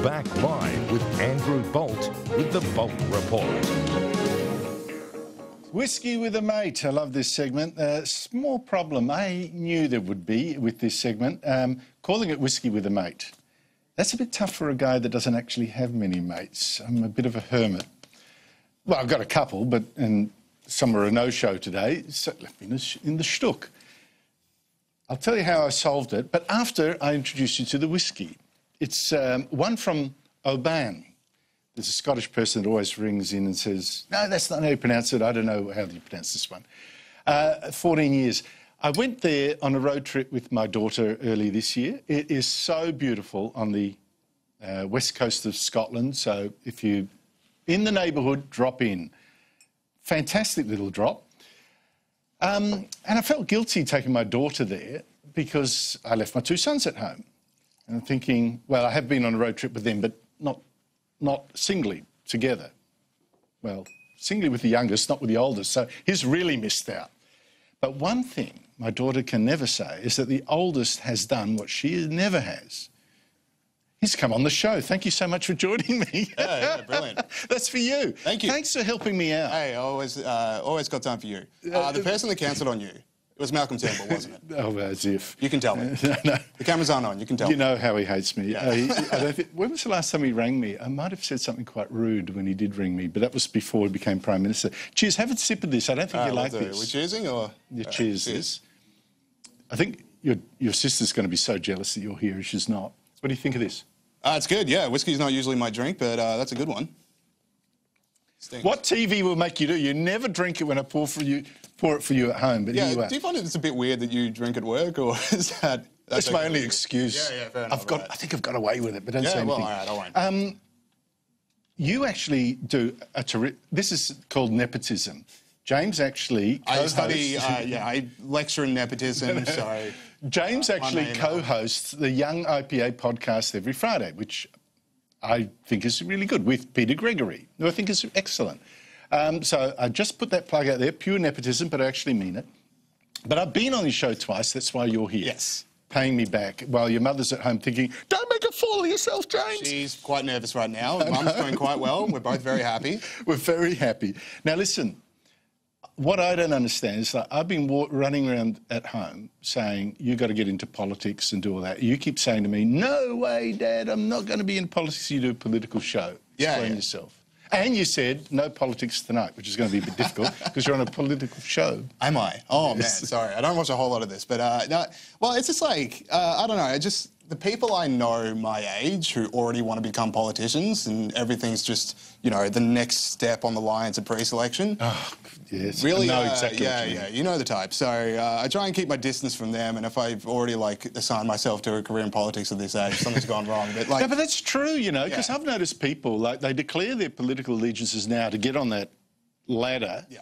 back live with Andrew Bolt with the Bolt Report. Whisky with a mate. I love this segment. Small problem I knew there would be with this segment, calling it Whisky with a mate. That's a bit tough for a guy that doesn't actually have many mates. I'm a bit of a hermit. Well, I've got a couple, and some are a no-show today, so it left me in the shtuck. I'll tell you how I solved it, but after I introduce you to the whisky. It's one from Oban. There's a Scottish person that always rings in and says, no, that's not how you pronounce it. I don't know how you pronounce this one. 14 years. I went there on a road trip with my daughter early this year. It is so beautiful on the west coast of Scotland. So if you're in the neighbourhood, drop in. Fantastic little drop. And I felt guilty taking my daughter there because I left my two sons at home. And I'm thinking, well, I have been on a road trip with them, but not singly together. Well, singly with the youngest, not with the oldest. So he's really missed out. But one thing my daughter can never say is that the oldest has done what she never has. He's come on the show. Thank you so much for joining me. Yeah, brilliant. That's for you. Thank you. Thanks for helping me out. Hey, always got time for you. The person that cancelled on you, it was Malcolm Turnbull, wasn't it? Oh, as if. You can tell me. No. The cameras aren't on, you can tell me. You know how he hates me. Yeah. I don't think, when was the last time he rang me? I might have said something quite rude when he did ring me, but that was before he became Prime Minister. Cheers, have a sip of this. I don't think you like this. We're cheersing or? Yeah, cheers. Cheers. I think your sister's going to be so jealous that you're here. She's not. What do you think of this? It's good, yeah. Whiskey's not usually my drink, but that's a good one. Stinks. What TV will make you do? You never drink it when I pour it for you at home, but here you are. Do you find it's a bit weird that you drink at work, or is that... That's my only excuse. Yeah, fair enough. I think I've got away with it, but don't say anything. Well, all right, I won't. You actually do this is called nepotism. James actually co-hosts... I lecture in nepotism, so... James actually co-hosts the Young IPA Podcast every Friday, which I think is really good, with Peter Gregory, who I think is excellent. So I just put that plug out there, pure nepotism, but I actually mean it. But I've been on your show twice, that's why you're here. Yes. Paying me back, while your mother's at home thinking, don't make a fool of yourself, James. She's quite nervous right now. Mum's doing quite well. We're both very happy. We're very happy. Now, listen, what I don't understand is that I've been running around at home saying, you got to get into politics and do all that. You keep saying to me, no way, Dad, I'm not going to be in politics. You do a political show. Explain yourself. And you said, no politics tonight, which is going to be a bit difficult because you're on a political show. Am I? Oh, man, sorry. I don't watch a whole lot of this. But, no, well, it's just like, I don't know, the people I know my age who already want to become politicians and everything's just, the next step on the line to pre-selection. Oh, yes. Really? I know exactly what you mean. Yeah, you know the type. So I try and keep my distance from them, and if I've already, assigned myself to a career in politics at this age, something's gone wrong. But, no, but that's true, because I've noticed people, they declare their political allegiances now to get on that ladder. Yeah.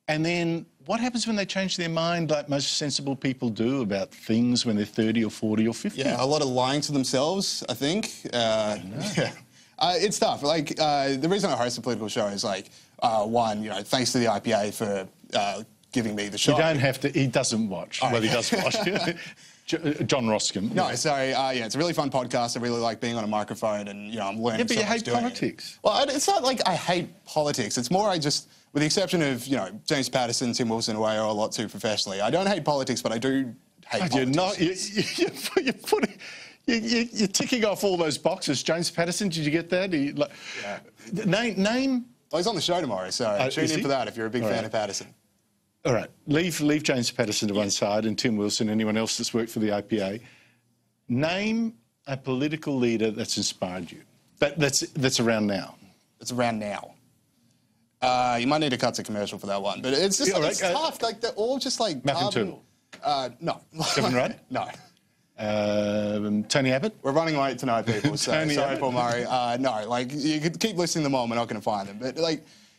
And then what happens when they change their mind, like most sensible people do, about things when they're 30 or 40 or 50? Yeah, a lot of lying to themselves, I think. Yeah. It's tough. The reason I host a political show is, one, thanks to the IPA for giving me the show. You don't have to... He doesn't watch. Oh, well, he does watch. John Roscombe. No, so, it's a really fun podcast. I really like being on a microphone and, I'm learning so much doing it. Yeah, but you hate politics. Well, it's not like I hate politics. It's more with the exception of, James Patterson, Tim Wilson, who I owe a lot to professionally, I don't hate politics, but I do hate politics. You're ticking off all those boxes. James Patterson, did you get that? Name... Well, he's on the show tomorrow, so tune in for that if you're a big fan of Patterson. All right, leave James Patterson to one side and Tim Wilson, anyone else that's worked for the IPA. Name a political leader that's inspired you. That's around now. It's around now. You might need to cut to commercial for that one, but it's just it's tough. They're all just Malcolm Turnbull. No. Kevin Rudd? No. Tony Abbott? We're running late tonight, people. So sorry, Paul Murray. No, you could keep listing them all. We're not going to find them, but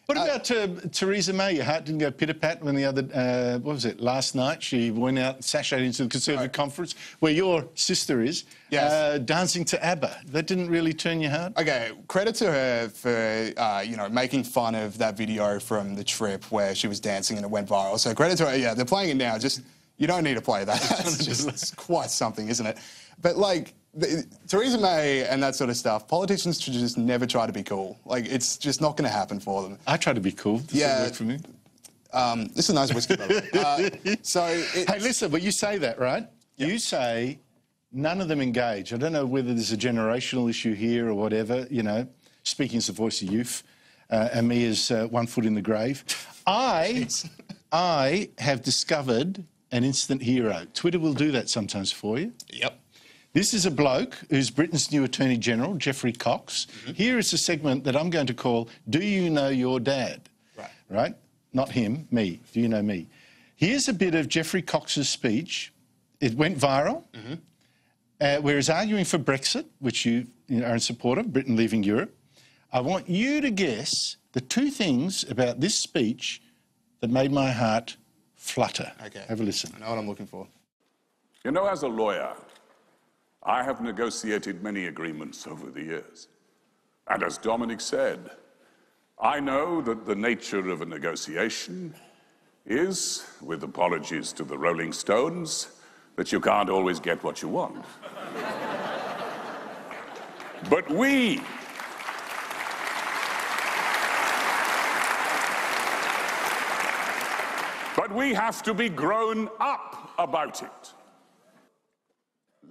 What about Theresa May? Your heart didn't go pitter-pat when the other, last night she went out and sashayed into the Conservative conference, where your sister is, dancing to ABBA. That didn't really turn your heart? Okay, credit to her for, making fun of that video from the trip where she was dancing and it went viral. So credit to her, they're playing it now. Just, you don't need to play that. It's quite something, isn't it? But, Theresa May and that sort of stuff, politicians should just never try to be cool. Like, it's just not going to happen for them. I try to be cool. Does it work for me? This is nice whiskey, by the way. Hey, listen, but you say that, right? Yep. You say none of them engage. I don't know whether there's a generational issue here or whatever, you know, speaking as the voice of youth, and me as 1 foot in the grave. I have discovered an instant hero. Twitter will do that sometimes for you. Yep. This is a bloke who's Britain's new Attorney General, Geoffrey Cox. Mm-hmm. Here is a segment that I'm going to call, Do You Know Your Dad? Right? Not him, me. Do you know me? Here's a bit of Geoffrey Cox's speech. It went viral, where he's arguing for Brexit, which you are in support of, Britain leaving Europe. I want you to guess the 2 things about this speech that made my heart flutter. Okay. Have a listen. I know what I'm looking for. You know, as a lawyer, I have negotiated many agreements over the years. And as Dominic said, I know that the nature of a negotiation is, with apologies to the Rolling Stones, that you can't always get what you want. But we have to be grown up about it.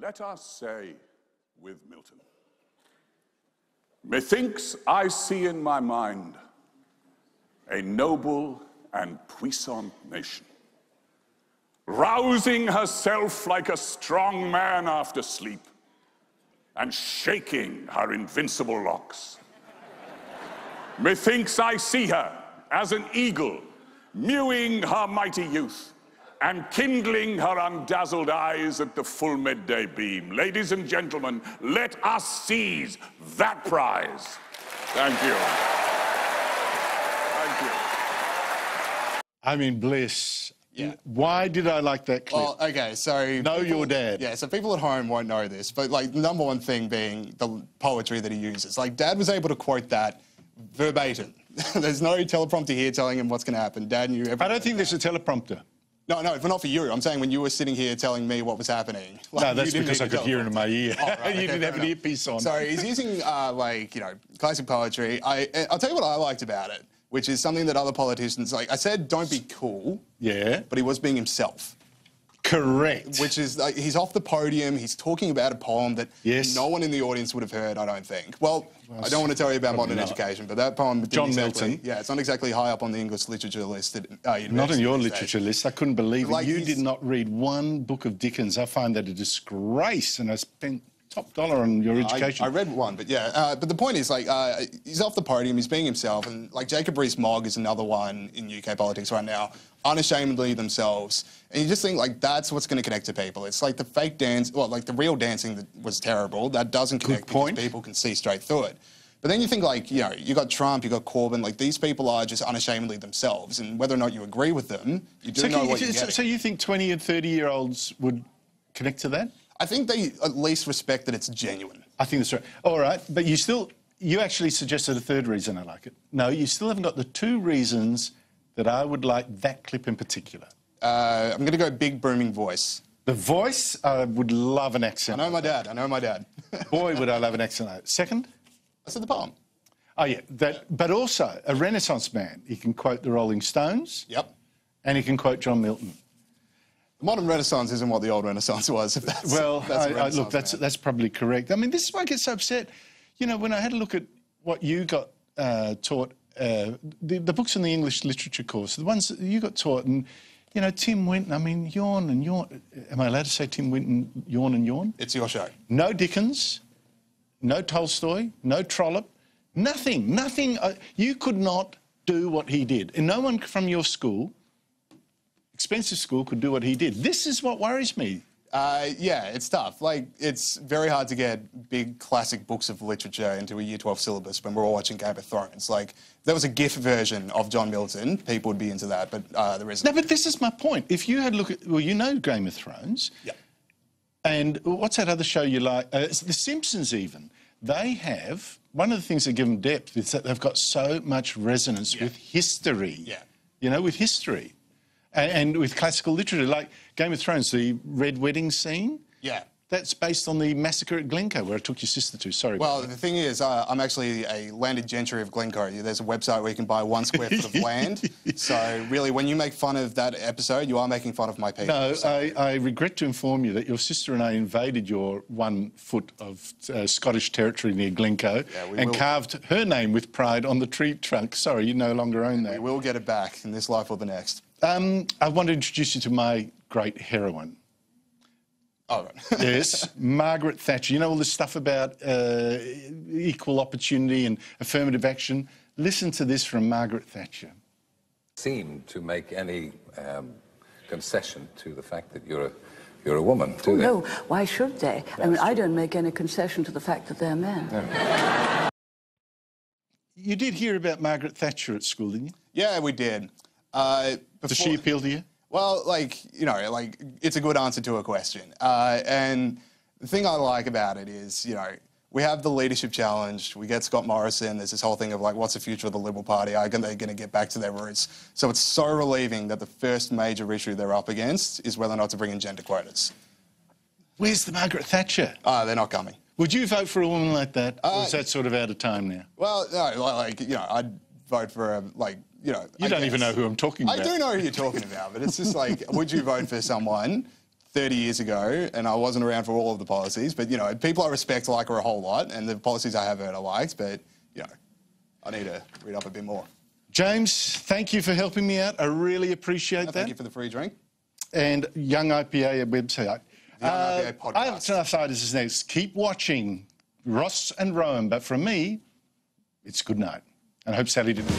Let us say with Milton, methinks I see in my mind a noble and puissant nation, rousing herself like a strong man after sleep, and shaking her invincible locks. Methinks I see her as an eagle, mewing her mighty youth, and kindling her undazzled eyes at the full midday beam. Ladies and gentlemen, let us seize that prize. Thank you. Thank you. I'm in bliss. Yeah. Why did I like that clip? Well, okay, so... Know your dad. Yeah, so people at home won't know this, but, like, the number one thing being the poetry that he uses. Like, Dad was able to quote that verbatim. There's no teleprompter here telling him what's going to happen. Dad knew everything. I don't think there's a teleprompter. No, but not for you. I'm saying when you were sitting here telling me what was happening. Like, no, that's because I could hear it in my ear. Oh, right, you didn't have an earpiece on. So he's using, like, you know, classic poetry. I'll tell you what I liked about it, which is something that other politicians, like, I said don't be cool. Yeah. But he was being himself. Correct. Which is, like, he's off the podium, he's talking about a poem that no one in the audience would have heard, I don't think. Well, I don't want to tell you about modern education, but that poem... John Milton. Yeah, it's not exactly high up on the English literature list at not on your literature list. I couldn't believe like it. You did not read one book of Dickens. I find that a disgrace, and I spent top dollar on your education. I read one, but yeah. But the point is, like, he's off the podium, he's being himself, and, like, Jacob Rees-Mogg is another one in UK politics right now, unashamedly themselves. And you just think, like, that's what's going to connect to people. It's like the fake dance, well, like the real dancing that was terrible, that doesn't connect because people can see straight through it. But then you think, like, you know, you got Trump, you got Corbyn, like, these people are just unashamedly themselves, and whether or not you agree with them, you do know what you're getting. So you think 20 and 30-year-olds would connect to that? I think they at least respect that it's genuine. I think that's right. All right, but you actually suggested a third reason I like it. No, you still haven't got the 2 reasons that I would like that clip in particular. I'm going to go big booming voice. The voice, I would love an accent. I know my dad. Boy, would I love an accent. Second? I said the poem. Oh, yeah. But also, a Renaissance man. He can quote the Rolling Stones. Yep. And he can quote John Milton. The modern Renaissance isn't what the old Renaissance was. If that's, look, that's probably correct. I mean, this is why I get so upset. You know, when I had a look at what you got taught, the books in the English literature course, the ones that you got taught, and, you know, Tim Winton, I mean, yawn and yawn. Am I allowed to say Tim Winton, yawn and yawn? It's your show. No Dickens, no Tolstoy, no Trollope, nothing. You could not do what he did. And no one from your school, expensive school, could do what he did. This is what worries me. Yeah, it's tough. Like, it's very hard to get big classic books of literature into a Year 12 syllabus when we're all watching Game of Thrones. Like, if there was a GIF version of John Milton, people would be into that, but there isn't. No, but this is my point. If you had a look at, well, you know Game of Thrones. Yeah. And what's that other show you like? It's The Simpsons even. They have, one of the things that give them depth is that they've got so much resonance with history. Yeah. You know, with history. And with classical literature, like Game of Thrones, the Red Wedding scene. Yeah. That's based on the massacre at Glencoe, where I took your sister to. Sorry. Well, the thing is, I'm actually a landed gentry of Glencoe. There's a website where you can buy 1 square foot of land. So really, when you make fun of that episode, you are making fun of my people. No, so. I regret to inform you that your sister and I invaded your 1 foot of Scottish territory near Glencoe and carved her name with pride on the tree trunk. Sorry, you no longer own that. We will get it back in this life or the next. I want to introduce you to my great heroine. Oh, right. Yes, Margaret Thatcher. You know all this stuff about equal opportunity and affirmative action? Listen to this from Margaret Thatcher. Seem to make any concession to the fact that you're a woman, do they? No, why should they? I mean, I don't make any concession to the fact that they're men. No. You did hear about Margaret Thatcher at school, didn't you? Yeah, we did. Does she appeal to you? Well, it's a good answer to a question. And the thing I like about it is, we have the leadership challenge, we get Scott Morrison, there's this whole thing of what's the future of the Liberal Party? Are they going to get back to their roots? So it's so relieving that the first major issue they're up against is whether or not to bring in gender quotas. Where's the Margaret Thatcher? They're not coming. Would you vote for a woman like that? Or is that sort of out of time now? Well, no, I'd vote for you don't even know who I'm talking about. I do know who you're talking about, but it's just would you vote for someone 30 years ago, and I wasn't around for all of the policies, but, people I respect like her a whole lot, and the policies I have heard I liked, but, I need to read up a bit more. James, thank you for helping me out. I really appreciate that. Thank you for the free drink. And Young IPA website. The Young IPA podcast. Outsiders is next. Keep watching Ross and Rowan, but from me, it's good night. And I hope Sally didn't...